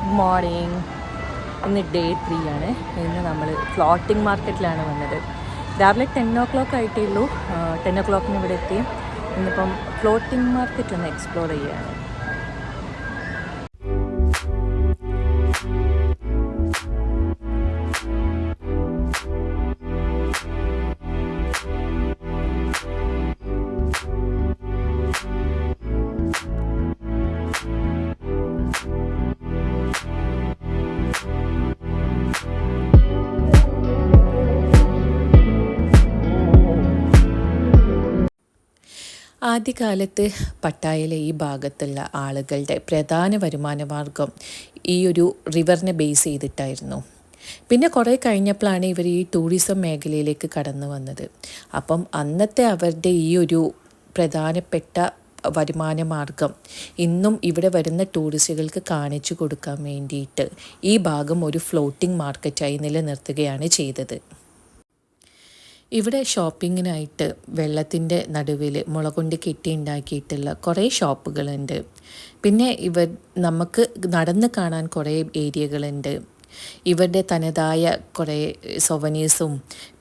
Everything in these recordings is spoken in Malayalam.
Good morning. ഇന്ന് ഡേ 3 ആണ്. ഇന്ന് നമ്മൾ ഫ്ലോട്ടിംഗ് മാർക്കറ്റിലാണ് വന്നത്. രാവിലെ 10 ആയിട്ടേ ഉള്ളൂ. 10 ഇവിടെ എത്തി. ഇന്നിപ്പം ഫ്ലോട്ടിംഗ് മാർക്കറ്റ് ഒന്ന് എക്സ്പ്ലോർ ചെയ്യുകയാണ്. ആദ്യകാലത്ത് പട്ടായയിലെ ഈ ഭാഗത്തുള്ള ആളുകളുടെ പ്രധാന വരുമാന മാർഗം ഈ ഒരു റിവറിനെ ബേസ് ചെയ്തിട്ടായിരുന്നു. പിന്നെ കുറേ കഴിഞ്ഞപ്പോഴാണ് ഇവർ ഈ ടൂറിസം മേഖലയിലേക്ക് കടന്നു വന്നത്. അപ്പം അന്നത്തെ അവരുടെ ഈ ഒരു പ്രധാനപ്പെട്ട വരുമാന മാർഗം ഇന്നും ഇവിടെ വരുന്ന ടൂറിസ്റ്റുകൾക്ക് കാണിച്ചു കൊടുക്കാൻ വേണ്ടിയിട്ട് ഈ ഭാഗം ഒരു ഫ്ലോട്ടിംഗ് മാർക്കറ്റായി നിലനിർത്തുകയാണ് ചെയ്തത്. ഇവിടെ ഷോപ്പിങ്ങിനായിട്ട് വെള്ളത്തിൻ്റെ നടുവിൽ മുള കൊണ്ട് കെട്ടി ഉണ്ടാക്കിയിട്ടുള്ള കുറേ ഷോപ്പുകളുണ്ട്. പിന്നെ നമുക്ക് നടന്ന് കാണാൻ കുറേ ഏരിയകളുണ്ട്. ഇവരുടെ തനതായ കുറേ സൊവനീഴ്സും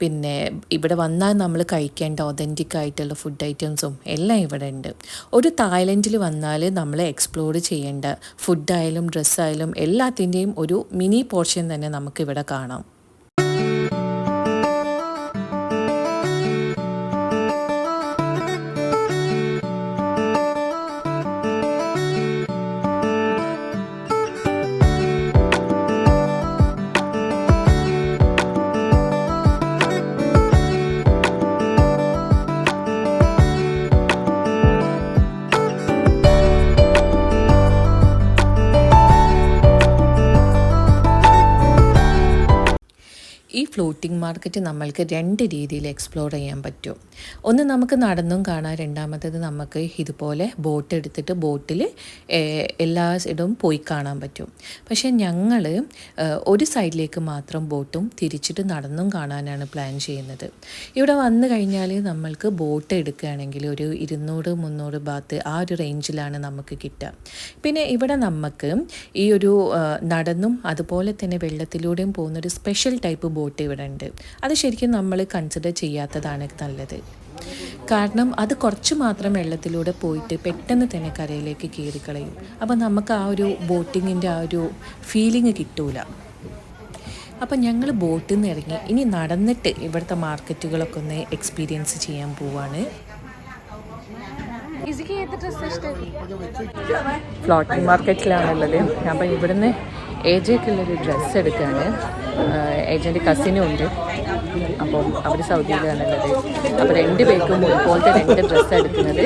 പിന്നെ ഇവിടെ വന്നാൽ നമ്മൾ കഴിക്കേണ്ട ഒതൻറ്റിക് ആയിട്ടുള്ള ഫുഡ് ഐറ്റംസും എല്ലാം ഇവിടെ ഉണ്ട്. ഒരു തായ്ലൻഡിൽ വന്നാൽ നമ്മൾ എക്സ്പ്ലോർ ചെയ്യേണ്ട ഫുഡായാലും ഡ്രസ്സായാലും എല്ലാത്തിൻ്റെയും ഒരു മിനി പോർഷൻ തന്നെ നമുക്കിവിടെ കാണാം. ഈ ഫ്ലോട്ടിംഗ് മാർക്കറ്റ് നമ്മൾക്ക് 2 രീതിയിൽ എക്സ്പ്ലോർ ചെയ്യാൻ പറ്റും. ഒന്ന് നമുക്ക് നടന്നും കാണാം, രണ്ടാമത്തേത് നമുക്ക് ഇതുപോലെ ബോട്ട് എടുത്തിട്ട് ബോട്ടിൽ എല്ലാ ഇടവും പോയി കാണാൻ പറ്റും. പക്ഷേ ഞങ്ങൾ ഒരു സൈഡിലേക്ക് മാത്രം ബോട്ടും തിരിച്ചിട്ട് നടന്നും കാണാനാണ് പ്ലാൻ ചെയ്യുന്നത്. ഇവിടെ വന്നു കഴിഞ്ഞാൽ നമ്മൾക്ക് ബോട്ട് എടുക്കുകയാണെങ്കിൽ ഒരു 200-300 ബാത്ത് ആ ഒരു റേഞ്ചിലാണ് നമുക്ക് കിട്ടുക. പിന്നെ ഇവിടെ നമുക്ക് ഈ ഒരു നടന്നും അതുപോലെ തന്നെ വെള്ളത്തിലൂടെയും പോകുന്നൊരു സ്പെഷ്യൽ ടൈപ്പ് ബോട്ട് ഇവിടെ ഉണ്ട്. അത് ശരിക്കും നമ്മൾ കൺസിഡർ ചെയ്യാത്തതാണ് നല്ലത്. കാരണം അത് കുറച്ച് മാത്രം വെള്ളത്തിലൂടെ പോയിട്ട് പെട്ടെന്ന് തന്നെ കരയിലേക്ക് കയറിക്കളയും. അപ്പോൾ നമുക്ക് ആ ഒരു ബോട്ടിങ്ങിൻ്റെ ആ ഒരു ഫീലിംഗ് കിട്ടൂല. അപ്പം ഞങ്ങൾ ബോട്ടിൽ നിന്ന് ഇറങ്ങി ഇനി നടന്നിട്ട് ഇവിടുത്തെ മാർക്കറ്റുകളൊക്കെ ഒന്ന് എക്സ്പീരിയൻസ് ചെയ്യാൻ പോവാണ്. ഫ്ലോട്ടിംഗ് മാർക്കറ്റിലാണുള്ളത്. അപ്പം ഇവിടുന്ന് ഏജയ്ക്കുള്ളൊരു ഡ്രസ്സ് എടുക്കുകയാണ്. ഏജൻ്റെ കസിനും ഉണ്ട്. അപ്പം അവർ സൗദിയിലാണുള്ളത്. അപ്പോൾ 2 പേർക്കും ഇതുപോലത്തെ 2 ഡ്രസ്സ് എടുക്കുന്നത്.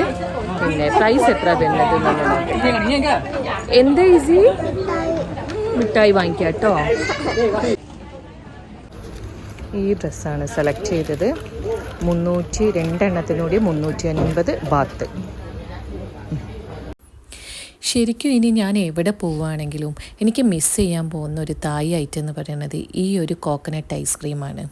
പിന്നെ പ്രൈസ് എത്ര വരുന്നത് എന്ത് ഈസി മിഠായി വാങ്ങിക്കാം കേട്ടോ. ഈ ഡ്രസ്സാണ് സെലക്ട് ചെയ്തത്. 302 എണ്ണത്തിനൂടി 350 ബാത്ത്. ശരിക്കും ഇനി ഞാൻ എവിടെ പോവുകയാണെങ്കിലും എനിക്ക് മിസ് ചെയ്യാൻ പോകുന്ന ഒരു തായ് ഐറ്റം എന്ന് പറയുന്നത് ഈ ഒരു കോക്കനട്ട് ഐസ്ക്രീമാണ്.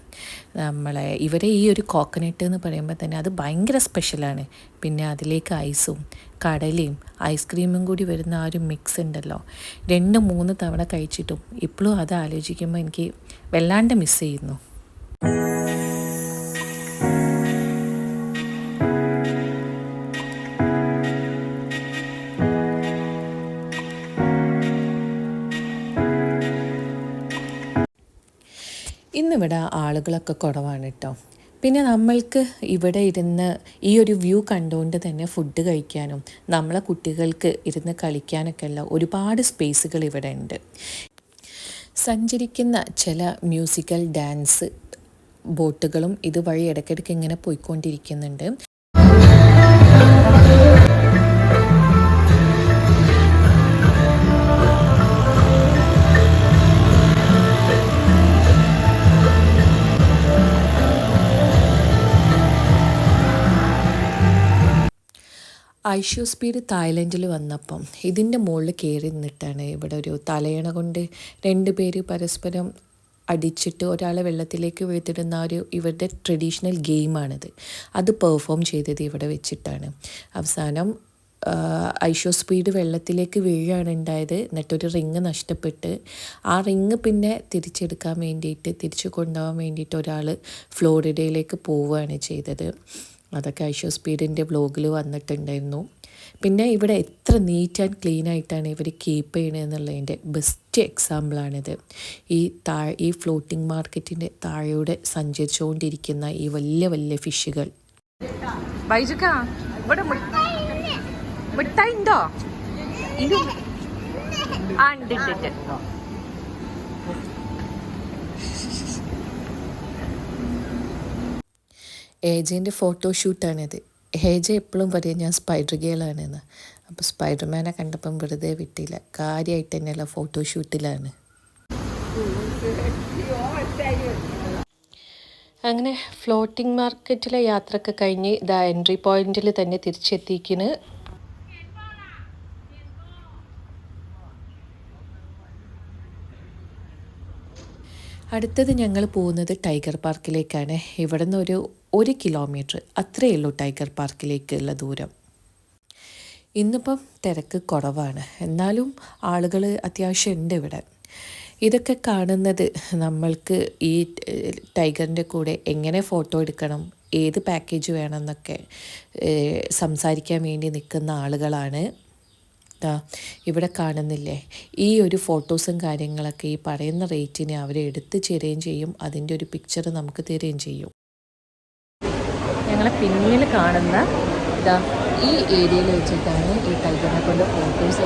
ഇവരെ ഈ ഒരു കോക്കനട്ട് എന്ന് പറയുമ്പോൾ തന്നെ അത് ഭയങ്കര സ്പെഷ്യലാണ്. പിന്നെ അതിലേക്ക് ഐസും കടലയും ഐസ്ക്രീമും കൂടി വരുന്ന ആ ഒരു മിക്സ് ഉണ്ടല്ലോ, 2-3 തവണ കഴിച്ചിട്ടും ഇപ്പോഴും അത് ആലോചിക്കുമ്പോൾ എനിക്ക് വല്ലാണ്ട് മിസ് ചെയ്യുന്നു. ഇന്നിവിടെ ആളുകളൊക്കെ കുറവാണ് കേട്ടോ. പിന്നെ നമ്മൾക്ക് ഇവിടെ ഇരുന്ന് ഈ ഒരു വ്യൂ കണ്ടുകൊണ്ട് തന്നെ ഫുഡ് കഴിക്കാനും നമ്മളെ കുട്ടികൾക്ക് ഇരുന്ന് കളിക്കാനൊക്കെ ഉള്ള ഒരുപാട് സ്പേസുകൾ ഇവിടെ ഉണ്ട്. സഞ്ചരിക്കുന്ന ചില മ്യൂസിക്കൽ ഡാൻസ് ബോട്ടുകളും ഇതുവഴി ഇടയ്ക്കിടയ്ക്ക് ഇങ്ങനെ പോയിക്കൊണ്ടിരിക്കുന്നുണ്ട്. ഐഷ്യോസ്പീഡ് തായ്ലൻഡിൽ വന്നപ്പം ഇതിൻ്റെ മുകളിൽ കയറി നിന്നിട്ടാണ് ഇവിടെ ഒരു തലയണ കൊണ്ട് 2 പേര് പരസ്പരം അടിച്ചിട്ട് ഒരാളെ വെള്ളത്തിലേക്ക് വീഴ്ത്തിടുന്ന ഒരു ഇവരുടെ ട്രഡീഷണൽ ഗെയിമാണിത്. അത് പെർഫോം ചെയ്തത് ഇവിടെ വെച്ചിട്ടാണ്. അവസാനം ഐഷോ സ്പീഡ് വെള്ളത്തിലേക്ക് വീഴാണ് ഉണ്ടായത്. എന്നിട്ടൊരു റിങ് നഷ്ടപ്പെട്ട് ആ റിങ് പിന്നെ തിരിച്ചെടുക്കാൻ വേണ്ടിയിട്ട് തിരിച്ചു കൊണ്ടുപോകാൻ വേണ്ടിയിട്ട് ഒരാൾ ഫ്ലോറിഡയിലേക്ക് പോവുകയാണ് ചെയ്തത്. അതൊക്കെ ഐഷോ സ്പീഡിൻ്റെ വ്ലോഗിൽ വന്നിട്ടുണ്ടായിരുന്നു. പിന്നെ ഇവിടെ എത്ര നീറ്റ് ആൻഡ് ക്ലീൻ ആയിട്ടാണ് ഇവർ കീപ്പ് ചെയ്യണമെന്നുള്ളതിൻ്റെ ബെസ്റ്റ് എക്സാമ്പിളാണിത്. ഈ ഫ്ലോട്ടിംഗ് മാർക്കറ്റിൻ്റെ താഴെയൂടെ സഞ്ചരിച്ചുകൊണ്ടിരിക്കുന്ന ഈ വലിയ വലിയ ഫിഷുകൾ. ബൈജുക്ക ഇവിടെ മിഠായി ഉണ്ടോ? ആ ഉണ്ട്. ഏജൻ്റെ ഫോട്ടോഷൂട്ടാണിത്. ഏജ എപ്പോഴും പറയും ഞാൻ സ്പൈഡർ ഗേളാണെന്ന്. അപ്പോൾ സ്പൈഡർമാനെ കണ്ടപ്പം വെറുതെ വിട്ടില്ല, കാര്യമായിട്ട് തന്നെയല്ല ഫോട്ടോഷൂട്ടിലാണ്. അങ്ങനെ ഫ്ലോട്ടിംഗ് മാർക്കറ്റിലെ യാത്രയൊക്കെ കഴിഞ്ഞ് എൻട്രി പോയിന്റിൽ തന്നെ തിരിച്ചെത്തിക്കുന്നു. അടുത്തത് ഞങ്ങൾ പോകുന്നത് ടൈഗർ പാർക്കിലേക്കാണ്. ഇവിടെ നിന്ന് ഒരു കിലോമീറ്റർ അത്രയേ ഉള്ളൂ ടൈഗർ പാർക്കിലേക്കുള്ള ദൂരം. ഇന്നിപ്പം തിരക്ക് കുറവാണ്, എന്നാലും ആളുകൾ അത്യാവശ്യം ഉണ്ട് ഇവിടെ. ഇതൊക്കെ കാണുന്നത് നമ്മൾക്ക് ഈ ടൈഗറിൻ്റെ കൂടെ എങ്ങനെ ഫോട്ടോ എടുക്കണം, ഏത് പാക്കേജ് വേണമെന്നൊക്കെ സംസാരിക്കാൻ വേണ്ടി നിൽക്കുന്ന ആളുകളാണ്. ഇവിടെ കാണുന്നില്ലേ, ഈ ഒരു ഫോട്ടോസും കാര്യങ്ങളൊക്കെ ഈ പറയുന്ന റേറ്റിന് അവർ എടുത്ത് തരുകയും ചെയ്യും, അതിൻ്റെ ഒരു പിക്ചർ നമുക്ക് തരുകയും ചെയ്യും. ഞങ്ങളെ പിന്നിൽ കാണുന്ന ഈ ഏരിയയിൽ വെച്ചിട്ടാണ് ഈ ടൈഗറിനെ കൊണ്ട് ഫോട്ടോസ്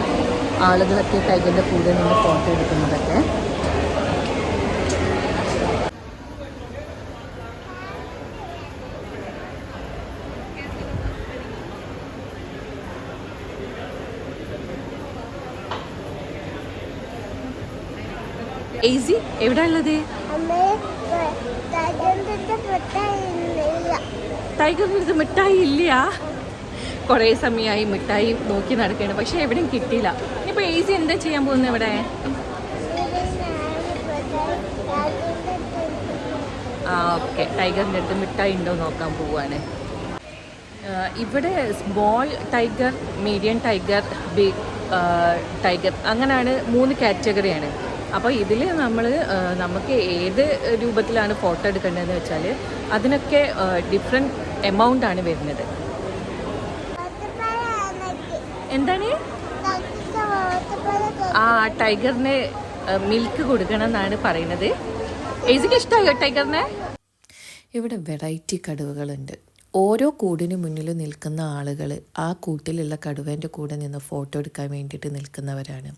ആളുകളൊക്കെ ടൈഗറിൻ്റെ കൂടെ നിന്ന് ഫോട്ടോ എടുക്കുന്നതൊക്കെ. ഈസി എവിടെ ഉള്ളത്? ടൈഗറിൻ്റെ മിഠായി ഇല്ല. കുറേ സമയമായി മിഠായി നോക്കി നടക്കുകയാണ്, പക്ഷെ എവിടെയും കിട്ടിയില്ല. ഇനിയിപ്പോൾ ഈസി എന്താ ചെയ്യാൻ പോകുന്നത് ഇവിടെ? ഓക്കെ, ടൈഗറിൻ്റെ അടുത്ത് മിഠായി ഉണ്ടോ നോക്കാൻ പോവുകയാണ്. ഇവിടെ small tiger, medium tiger, big tiger അങ്ങനെയാണ് 3 കാറ്റഗറിയാണ്. അപ്പോൾ ഇതിൽ നമുക്ക് ഏത് രൂപത്തിലാണ് ഫോട്ടോ എടുക്കേണ്ടതെന്ന് വെച്ചാൽ അതിനൊക്കെ ഡിഫറെൻറ്റ് എമൗണ്ട് ആണ് വരുന്നത്. എന്താണ്? ആ ടൈഗറിന് മിൽക്ക് കൊടുക്കണം എന്നാണ് പറയുന്നത്. ഏസിക്ക് ഇഷ്ടമായോ ടൈഗറിനെ? ഇവിടെ വെറൈറ്റി കടുവകളുണ്ട്. ഓരോ കൂടിന് മുന്നിൽ നിൽക്കുന്ന ആളുകൾ ആ കൂട്ടിലുള്ള കടുവേൻ്റെ കൂടെ നിന്ന് ഫോട്ടോ എടുക്കാൻ വേണ്ടിയിട്ട് നിൽക്കുന്നവരാണ്.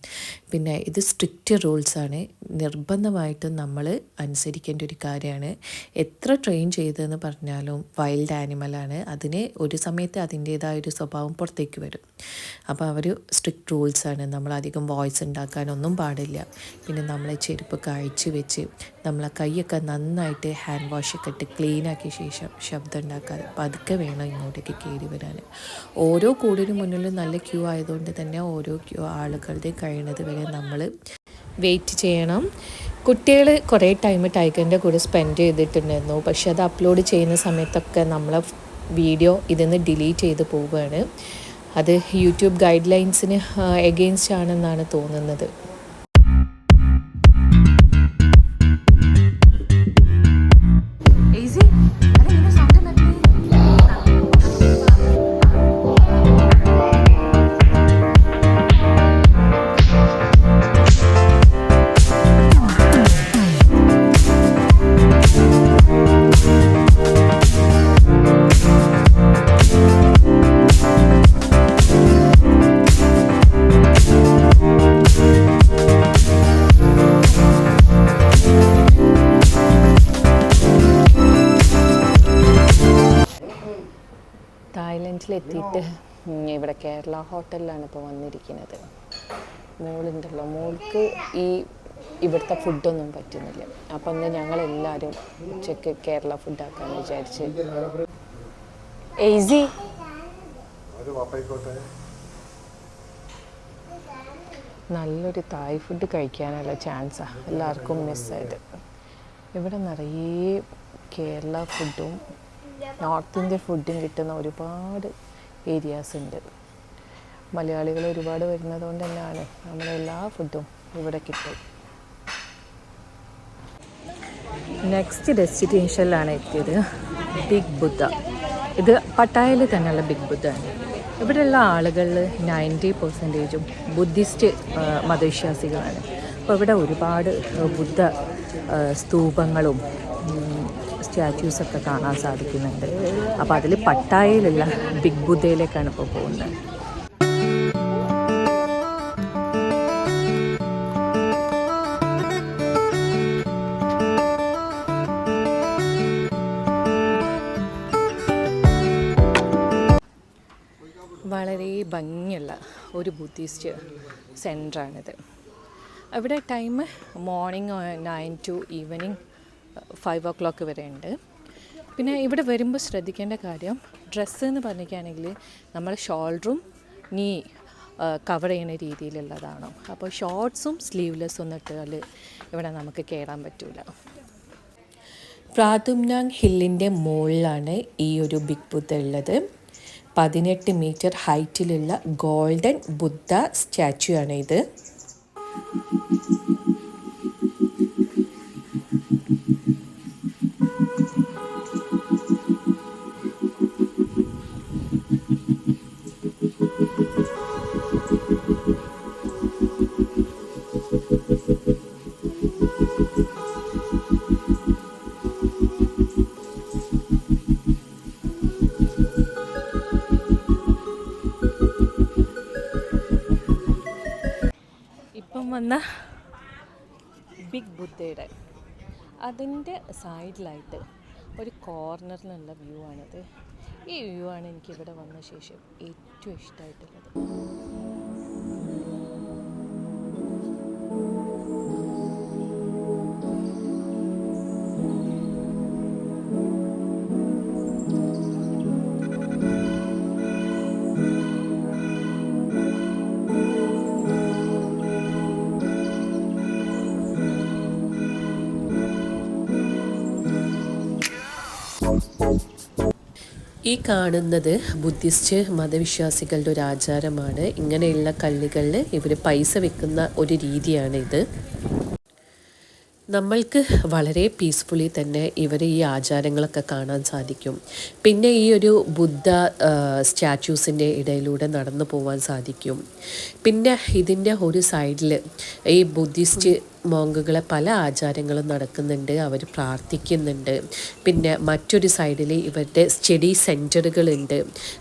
പിന്നെ ഇത് സ്ട്രിക്റ്റ് റൂൾസാണ്, നിർബന്ധമായിട്ടും നമ്മൾ അനുസരിക്കേണ്ട ഒരു കാര്യമാണ്. എത്ര ട്രെയിൻ ചെയ്തതെന്ന് പറഞ്ഞാലും വൈൽഡ് ആനിമലാണ്, അതിന് ഒരു സമയത്ത് അതിൻ്റേതായ ഒരു സ്വഭാവം പുറത്തേക്ക് വരും. അപ്പോൾ അവർ സ്ട്രിക്റ്റ് റൂൾസാണ്. നമ്മളധികം വോയിസ് ഉണ്ടാക്കാനൊന്നും പാടില്ല. പിന്നെ നമ്മളെ ചെരുപ്പ് കഴിച്ച് വെച്ച് നമ്മളെ കൈയൊക്കെ നന്നായിട്ട് ഹാൻഡ് വാഷൊക്കെ ഇട്ട് ക്ലീനാക്കിയ ശേഷം ശബ്ദം ഉണ്ടാക്കാതെ പതുക്കെ വേണം ഇങ്ങോട്ടേക്ക് കയറി വരാൻ. ഓരോ കൂടിന് മുന്നിലും നല്ല ക്യൂ ആയതുകൊണ്ട് തന്നെ ഓരോ ആളുകളുടെ കഴിയുന്നത് വരെ നമ്മൾ വെയിറ്റ് ചെയ്യണം. കുട്ടികൾ കുറേ ടൈം ടൈഗറിൻ്റെ കൂടെ സ്പെൻഡ് ചെയ്തിട്ടുണ്ടായിരുന്നു, പക്ഷെ അത് അപ്ലോഡ് ചെയ്യുന്ന സമയത്തൊക്കെ നമ്മളെ വീഡിയോ ഇതിന്ന് ഡിലീറ്റ് ചെയ്ത് പോവുകയാണ്. അത് യൂട്യൂബ് ഗൈഡ് ലൈൻസിന് എഗെയിൻസ്റ്റ് ആണെന്നാണ് തോന്നുന്നത്. തായ്ലൻഡിലെത്തിയിട്ട് ഇവിടെ കേരള ഹോട്ടലിലാണ് ഇപ്പോൾ വന്നിരിക്കുന്നത്. മോളുണ്ടല്ലോ, മോൾക്ക് ഇവിടുത്തെ ഫുഡൊന്നും പറ്റുന്നില്ല. അപ്പം ഒന്ന് ഞങ്ങളെല്ലാവരും ഉച്ചയ്ക്ക് കേരള ഫുഡാക്കാമെന്ന് വിചാരിച്ച്. ഈസി നല്ലൊരു തായ് ഫുഡ് കഴിക്കാനുള്ള ചാൻസാണ് എല്ലാവർക്കും മിസ്സായത്. ഇവിടെ നിറയെ കേരള ഫുഡും നോർത്ത് ഇന്ത്യൻ ഫുഡും കിട്ടുന്ന ഒരുപാട് ഏരിയാസ് ഉണ്ട്. മലയാളികൾ ഒരുപാട് വരുന്നത് കൊണ്ട് തന്നെയാണ് നമ്മുടെ എല്ലാ ഫുഡും ഇവിടെ കിട്ടും. നെക്സ്റ്റ് ഡെസ്റ്റിനേഷനിലാണ് എത്തിയത്, ബിഗ് ബുദ്ധ. ഇത് പട്ടായയിൽ തന്നെയുള്ള ബിഗ് ബുദ്ധ ആണ്. ഇവിടെയുള്ള ആളുകളിൽ 90% ബുദ്ധിസ്റ്റ് മതവിശ്വാസികളാണ്. അപ്പോൾ ഇവിടെ ഒരുപാട് ബുദ്ധ സ്തൂപങ്ങളും സ്റ്റാച്യൂസൊക്കെ കാണാൻ സാധിക്കുന്നുണ്ട്. അപ്പോൾ അതിൽ പട്ടായയിലുള്ള ബിഗ് ബുദ്ധയിലേക്കാണ് ഇപ്പോൾ പോകുന്നത്. വളരെ ഭംഗിയുള്ള ഒരു ബുദ്ധിസ്റ്റ് സെൻറ്ററാണിത്. അവിടെ time morning 9 to evening 5 o'clock വരെ ഉണ്ട്. പിന്നെ ഇവിടെ വരുമ്പോൾ ശ്രദ്ധിക്കേണ്ട കാര്യം, ഡ്രസ്സ് എന്ന് പറഞ്ഞിരിക്കുകയാണെങ്കിൽ നമ്മൾ ഷോൾഡറും നീ കവർ ചെയ്യുന്ന രീതിയിലുള്ളതാണ്. അപ്പോൾ ഷോർട്ട്സും സ്ലീവ്ലെസ്സും ഒന്നും ഇട്ടാൽ ഇവിടെ നമുക്ക് കയറാൻ പറ്റില്ല. പ്രാതുംനാങ് ഹില്ലിൻ്റെ മുകളിലാണ് ഈ ഒരു ബിഗ് ബുദ്ധ ഉള്ളത്. 18 മീറ്റർ ഹൈറ്റിലുള്ള ഗോൾഡൻ ബുദ്ധ സ്റ്റാച്യു ആണ് ഇത്. വന്ന ബിഗ് ബുദ്ധയുടെ അതിൻ്റെ സൈഡിലായിട്ട് ഒരു കോർണറിലുള്ള വ്യൂ ആണിത്. ഈ വ്യൂ ആണ് എനിക്കിവിടെ വന്ന ശേഷം ഏറ്റവും ഇഷ്ടമായിട്ടുള്ളത്. ഈ കാണുന്നത് ബുദ്ധിസ്റ്റ് മതവിശ്വാസികളുടെ ഒരു ആചാരമാണ്. ഇങ്ങനെയുള്ള കല്ലുകളിൽ ഇവർ പൈസ വെക്കുന്ന ഒരു രീതിയാണിത്. നമ്മൾക്ക് വളരെ പീസ്ഫുള്ളി തന്നെ ഇവർ ഈ ആചാരങ്ങളൊക്കെ കാണാൻ സാധിക്കും. പിന്നെ ഈ ഒരു ബുദ്ധ സ്റ്റാച്യൂസിൻ്റെ ഇടയിലൂടെ നടന്നു പോകാൻ സാധിക്കും. പിന്നെ ഇതിൻ്റെ ഒരു സൈഡിൽ ഈ ബുദ്ധിസ്റ്റ് മോങ്കുകളെ പല ആചാരങ്ങളും നടക്കുന്നുണ്ട്, അവർ പ്രാർത്ഥിക്കുന്നുണ്ട്. പിന്നെ മറ്റൊരു സൈഡിൽ ഇവരുടെ സ്റ്റഡി സെൻറ്ററുകളുണ്ട്.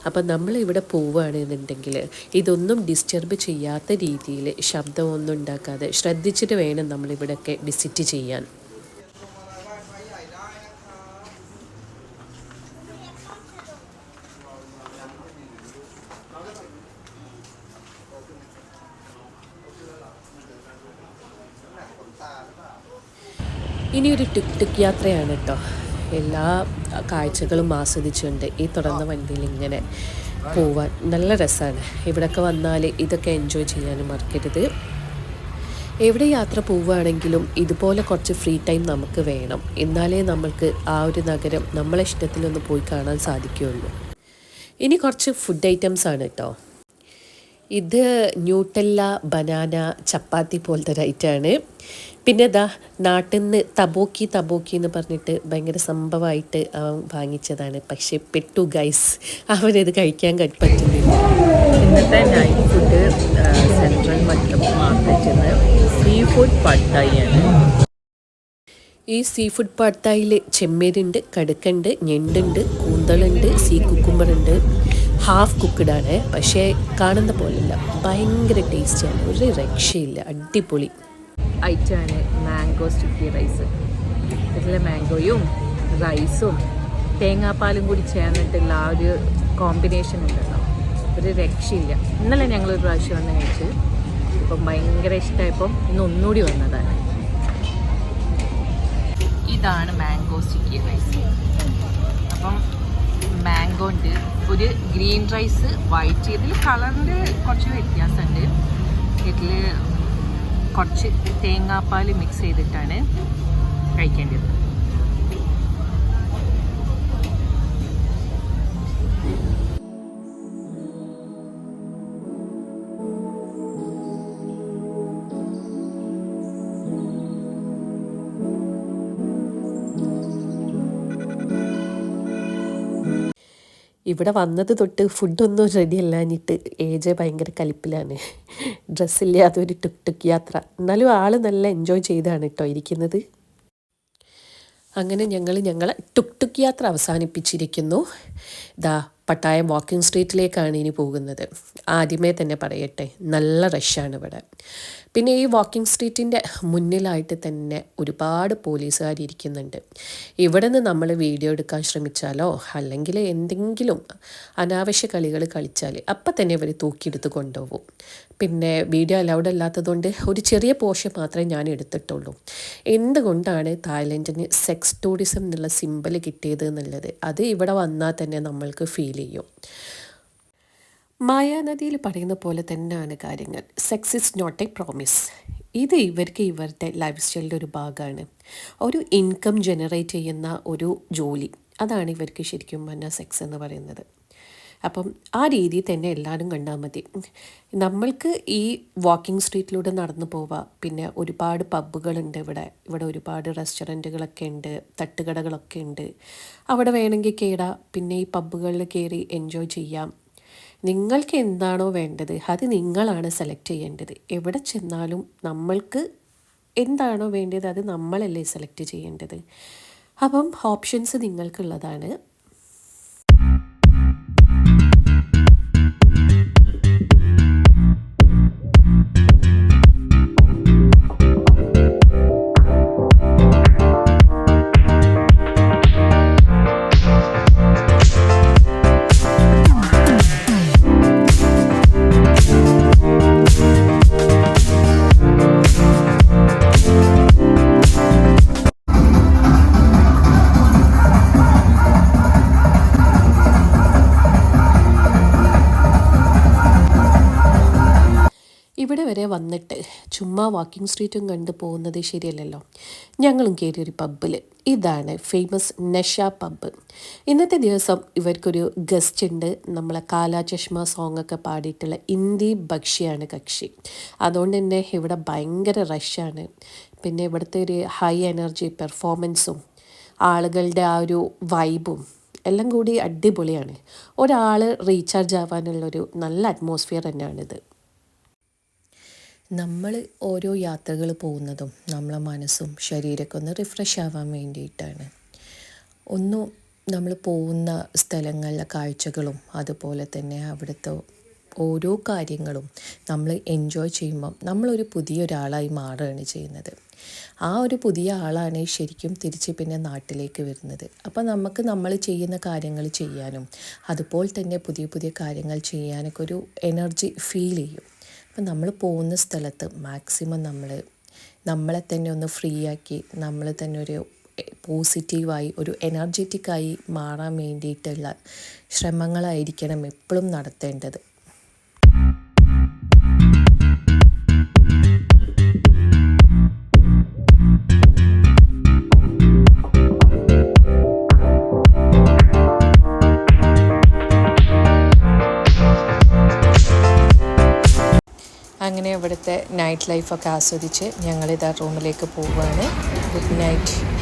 അപ്പം നമ്മളിവിടെ പോവുകയാണെന്നുണ്ടെങ്കിൽ ഇതൊന്നും ഡിസ്റ്റർബ് ചെയ്യാത്ത രീതിയിൽ ശബ്ദമൊന്നും ഉണ്ടാക്കാതെ ശ്രദ്ധിച്ചിട്ട് വേണം നമ്മളിവിടെയൊക്കെ വിസിറ്റ് ചെയ്യാൻ. ഇനിയൊരു ടിക് ടിക് യാത്രയാണ് കേട്ടോ. എല്ലാ കാഴ്ചകളും ആസ്വദിച്ചുകൊണ്ട് ഈ തുടർന്ന വണ്ടിയിൽ ഇങ്ങനെ പോവാൻ നല്ല രസമാണ്. ഇവിടെയൊക്കെ വന്നാൽ ഇതൊക്കെ എൻജോയ് ചെയ്യാനും മറക്കരുത്. എവിടെ യാത്ര പോവുകയാണെങ്കിലും ഇതുപോലെ കുറച്ച് ഫ്രീ ടൈം നമുക്ക് വേണം, എന്നാലേ നമ്മൾക്ക് ആ ഒരു നഗരം നമ്മളെ ഇഷ്ടത്തിലൊന്ന് പോയി കാണാൻ സാധിക്കുകയുള്ളൂ. ഇനി കുറച്ച് ഫുഡ് ഐറ്റംസ് ആണ് കേട്ടോ. ഇത് ന്യൂട്ടല്ല ബനാന ചപ്പാത്തി പോലത്തെ ഒരു ഐറ്റമാണ്. പിന്നെ ഇതാ നാട്ടിൽ നിന്ന് തബോക്കി എന്ന് പറഞ്ഞിട്ട് ഭയങ്കര സംഭവമായിട്ട് അവൻ വാങ്ങിച്ചതാണ്. പക്ഷേ പെട്ടു ഗൈസ്, അവനത് കഴിക്കാൻ പറ്റുന്നില്ല. ഇന്നത്തെ നൈറ്റ് ഫുഡ് സെൻട്രൽ മാർക്കറ്റിൽ നിന്ന് സീ ഫുഡ് പട്ടായിയാണ്. ഈ സീ ഫുഡ് പട്ടായിൽ ചെമ്മീനുണ്ട്, കടുക്കുണ്ട്, ഞണ്ടുണ്ട്, കൂന്തളുണ്ട്, സീ കുക്കുമ്പറുണ്ട്. ഹാഫ് കുക്ക്ഡാണ്, പക്ഷേ കാണുന്ന പോലെയല്ല, ഭയങ്കര ടേസ്റ്റിയാണ്, ഒരു രക്ഷയില്ല, അടിപൊളി ഐറ്റമാണ്. മാംഗോ സ്റ്റിക്കി റൈസ്, ഇതിലെ മാംഗോയും റൈസും തേങ്ങാപ്പാലും കൂടി ചേർന്നിട്ടുള്ള ആ ഒരു കോമ്പിനേഷൻ ഉണ്ടല്ലോ, ഒരു രക്ഷയില്ല. ഇന്നലെ ഞങ്ങളൊരു പ്രാവശ്യം വന്ന് കഴിച്ച്, ഇപ്പം ഭയങ്കര ഇഷ്ടമായപ്പം ഇന്ന് ഒന്നുകൂടി വന്നതാണ്. ഇതാണ് മാംഗോ സ്റ്റിക്കി റൈസ്. അപ്പം മാംഗോ ഉണ്ട്, ഒരു ഗ്രീൻ റൈസ്, വൈറ്റ്. ഇതിൽ കളറിൻ്റെ കുറച്ച് വ്യത്യാസമുണ്ട്. ഇതിൽ കുറച്ച് തേങ്ങാപ്പാൽ മിക്സ് ചെയ്തിട്ടാണ് കഴിക്കേണ്ടത്. ഇവിടെ വന്നത് തൊട്ട് ഫുഡൊന്നും റെഡി അല്ലാഞ്ഞിട്ട് ഏജ് ഭയങ്കര കലിപ്പിലാണ്. ഡ്രസ്സില്ലാതെ ഒരു ടുക് ടുക് യാത്ര. എന്നാലും ആൾ നല്ല എൻജോയ് ചെയ്താണ് കേട്ടോ ഇരിക്കുന്നത്. അങ്ങനെ ഞങ്ങളെ ടുക് ടുക് യാത്ര അവസാനിപ്പിച്ചിരിക്കുന്നു. ദാ പട്ടായം വാക്കിംഗ് സ്ട്രീറ്റിലേക്കാണ് ഇനി പോകുന്നത്. ആദ്യമേ തന്നെ പറയട്ടെ, നല്ല റഷാണ് ഇവിടെ. പിന്നെ ഈ വാക്കിംഗ് സ്ട്രീറ്റിൻ്റെ മുന്നിലായിട്ട് തന്നെ ഒരുപാട് പോലീസുകാരിയ്ക്കുന്നുണ്ട്. ഇവിടെ നിന്ന് നമ്മൾ വീഡിയോ എടുക്കാൻ ശ്രമിച്ചാലോ അല്ലെങ്കിൽ എന്തെങ്കിലും അനാവശ്യ കളികൾ കളിച്ചാൽ അപ്പം തന്നെ ഇവർ തൂക്കിയെടുത്ത് കൊണ്ടുപോകും. പിന്നെ വീഡിയോ അലൗഡ് അല്ലാത്തതുകൊണ്ട് ഒരു ചെറിയ പോർഷൻ മാത്രമേ ഞാൻ എടുത്തിട്ടുള്ളൂ. എന്തുകൊണ്ടാണ് തായ്ലൻഡിന് സെക്സ് ടൂറിസം എന്നുള്ള സിമ്പൽ കിട്ടിയത് എന്നുള്ളത് അത് ഇവിടെ വന്നാൽ തന്നെ നമ്മൾക്ക് ഫീൽ ചെയ്യും. മായാനദിയിൽ പറയുന്ന പോലെ തന്നെയാണ് കാര്യങ്ങൾ. Sex is not a promise. ഇത് ഇവർക്ക് ഇവരുടെ ലൈഫ് സ്റ്റൈലിൻ്റെ ഒരു ഭാഗമാണ്. ഒരു ഇൻകം ജനറേറ്റ് ചെയ്യുന്ന ഒരു ജോലി, അതാണ് ഇവർക്ക് ശരിക്കും പറഞ്ഞാൽ സെക്സ് എന്ന് പറയുന്നത്. അപ്പം ആ രീതിയിൽ തന്നെ എല്ലാവരും കണ്ടാൽ മതി. നമ്മൾക്ക് ഈ വാക്കിംഗ് സ്ട്രീറ്റിലൂടെ നടന്നു പോവാം. പിന്നെ ഒരുപാട് പബ്ബുകളുണ്ട് ഇവിടെ ഒരുപാട് റെസ്റ്റോറൻറ്റുകളൊക്കെ ഉണ്ട്, തട്ടുകടകളൊക്കെ ഉണ്ട്. അവിടെ വേണമെങ്കിൽ കയറാം. പിന്നെ ഈ പബ്ബുകളിൽ കയറി എൻജോയ് ചെയ്യാം. നിങ്ങൾക്ക് എന്താണോ വേണ്ടത് അത് നിങ്ങളാണ് സെലക്ട് ചെയ്യേണ്ടത്. എവിടെ ചെന്നാലും നമ്മൾക്ക് എന്താണോ വേണ്ടത് അത് നമ്മളല്ലേ സെലക്ട് ചെയ്യേണ്ടത്. അപ്പം ഓപ്ഷൻസ് നിങ്ങൾക്കുള്ളതാണ്. ഇവിടെ വരെ വന്നിട്ട് ചുമ്മാ വാക്കിംഗ് സ്ട്രീറ്റും കണ്ടു പോകുന്നത് ശരിയല്ലല്ലോ. ഞങ്ങളും കയറിയൊരു പബ്ബിൽ. ഇതാണ് ഫേമസ് നഷ പബ്ബ്. ഇന്നത്തെ ദിവസം ഇവർക്കൊരു ഗസ്റ്റ് ഉണ്ട്. നമ്മളെ കാലാ ചഷ്മ സോങ്ങൊക്കെ പാടിയിട്ടുള്ള ഇന്ദി ബക്ഷിയാണ് കക്ഷി. അതുകൊണ്ട് തന്നെ ഇവിടെ ഭയങ്കര റഷാണ്. പിന്നെ ഇവിടുത്തെ ഒരു ഹൈ എനർജി പെർഫോമൻസും ആളുകളുടെ ആ ഒരു വൈബും എല്ലാം കൂടി അടിപൊളിയാണ്. ഒരാൾ റീചാർജ് ആവാനുള്ളൊരു നല്ല അറ്റ്മോസ്ഫിയർ തന്നെയാണിത്. നമ്മൾ ഓരോ യാത്രകൾ പോകുന്നതും നമ്മളെ മനസ്സും ശരീരമൊക്കെ ഒന്ന് റിഫ്രഷ് ആവാൻ വേണ്ടിയിട്ടാണ്. നമ്മൾ പോകുന്ന സ്ഥലങ്ങളിലെ കാഴ്ചകളും അതുപോലെ തന്നെ അവിടുത്തെ ഓരോ കാര്യങ്ങളും നമ്മൾ എൻജോയ് ചെയ്യുമ്പം നമ്മളൊരു പുതിയൊരാളായി മാറുകയാണ് ചെയ്യുന്നത്. ആ ഒരു പുതിയ ആളാണ് ശരിക്കും തിരിച്ച് പിന്നെ നാട്ടിലേക്ക് വരുന്നത്. അപ്പോൾ നമുക്ക് നമ്മൾ ചെയ്യുന്ന കാര്യങ്ങൾ ചെയ്യാനും അതുപോലെ തന്നെ പുതിയ പുതിയ കാര്യങ്ങൾ ചെയ്യാനൊക്കെ ഒരു എനർജി ഫീൽ ചെയ്യും. അപ്പം നമ്മൾ പോകുന്ന സ്ഥലത്ത് മാക്സിമം നമ്മളെ തന്നെ ഒന്ന് ഫ്രീ ആക്കി നമ്മൾ തന്നെ ഒരു പോസിറ്റീവായി ഒരു എനർജറ്റിക്കായി മാറാൻ വേണ്ടിയിട്ടുള്ള ശ്രമങ്ങളായിരിക്കണം എപ്പോഴും നടത്തേണ്ടത്. അങ്ങനെ ഇവിടുത്തെ നൈറ്റ് ലൈഫൊക്കെ ആസ്വദിച്ച് ഞങ്ങളിതാ റൂമിലേക്ക് പോവുകയാണ്. Good night.